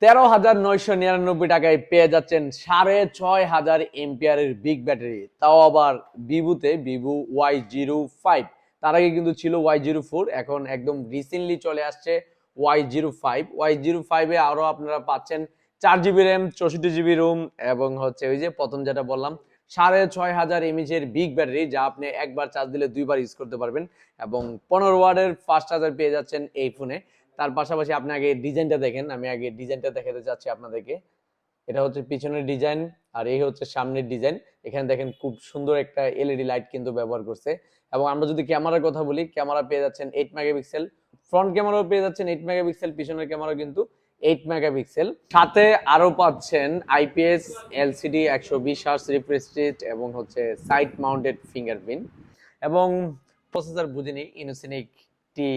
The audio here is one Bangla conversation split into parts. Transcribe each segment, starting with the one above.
13,999 টাকায় পেয়ে যাচ্ছেন 6,500 এম্পিয়ারের বিগ ব্যাটারি, তাও আবার ভিভোতে, ভিভো Y05। তার আগে কিন্তু ছিল Y04, এখন একদম রিসেন্টলি চলে আসছে Y05। Y05-এ আরো আপনারা পাচ্ছেন 4 জিবি র্যাম, 64 জিবি রোম, এবং হচ্ছে ওই যে প্রথম যেটা বললাম 6,500 এমএইচ-এর বিগ ব্যাটারি, যা আপনি একবার চার্জ দিলে 2 বার ইউজ করতে পারবেন, এবং 15 ওয়াটের ফাস্ট চার্জার পেয়ে যাচ্ছেন এই ফোনে। তার পাশাপাশি আপনি আগে ডিজাইনটা দেখেন, আমি আগে ডিজাইনটা দেখাতে চাচ্ছি আপনাদেরকে। এটা হচ্ছে পিছনের ডিজাইন, আর এই হচ্ছে সামনের ডিজাইন। এখানে দেখেন খুব সুন্দর একটা এলইডি লাইট কিন্তু ব্যবহার করছে। এবং আমরা যদি ক্যামেরার কথা বলি, ক্যামেরা পেয়ে যাচ্ছেন 8 মেগাপিক্সেল, ফ্রন্ট ক্যামেরাও পেয়ে যাচ্ছেন 8 মেগাপিক্সেল, পিছনের ক্যামেরা কিন্তু 8 মেগাপিক্সেল। সাথে আরো পাচ্ছেন IPS LCD 120 hertz refresh rate, এবং হচ্ছে সাইড মাউন্টেড ফিঙ্গারপ্রিন্ট, এবং প্রসেসর বুঝিনি ইনোসিনিক টি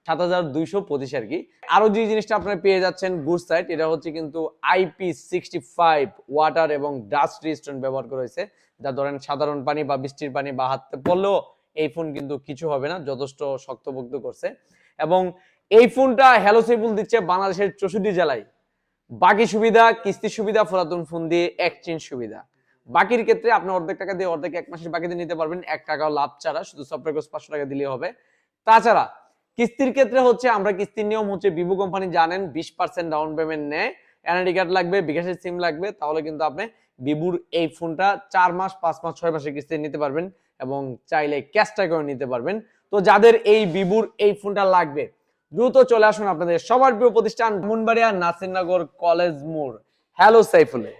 7225 আর কি। আরো যে জিনিসটা আপনারা পেয়ে যাচ্ছেন গুড সাইড, এটা হচ্ছে কিন্তু IP65 ওয়াটার এবং ডাস্ট রেজিস্ট্যান্ট ব্যবহার করা হয়েছে, যা ধরেন সাধারণ পানি বা বৃষ্টির পানি বা হাতে পড়লেও এই ফোন কিন্তু কিছু হবে না, যথেষ্ট শক্তপোক্ত করছে। এবং এই ফোনটা হ্যালো সিম্পল দিচ্ছে বাংলাদেশের 64 জেলায়। বাকি সুবিধা কিস্তি সুবিধা, পুরাতন ফোন দিয়ে এক্সচেঞ্জ সুবিধা। বাকির ক্ষেত্রে আপনি অর্ধেক টাকা দিয়ে অর্ধেক 1 মাসের বাকিতে নিতে পারবেন, 1 টাকাও লাভ ছাড়া, শুধু সফটওয়্যার কোর্স 500 টাকা দিলেই হবে। তাছাড়া কিস্তির ক্ষেত্রে হচ্ছে আমরা কিস্তির নিয়ম হচ্ছে ভিভো কোম্পানি জানেন 20% ডাউন পেমেন্ট নেয়, এনআইডি কার্ড লাগবে, বিকাশের সিম লাগবে, তাহলে কিন্তু আপনি ভিভোর এই ফোনটা 4 মাস, 5 মাস, 6 মাসের কিস্তি নিতে পারবেন, এবং চাইলে ক্যাশ টাকাও নিতে পারবেন। তো যাদের এই ভিভোর এই ফোনটা লাগবে, দ্রুত চলে আসুন আপনাদের সবার প্রিয় প্রতিষ্ঠান ব্রাহ্মণবাড়িয়া নাসিরনগর কলেজ মোড় হ্যালো সাইফুলে।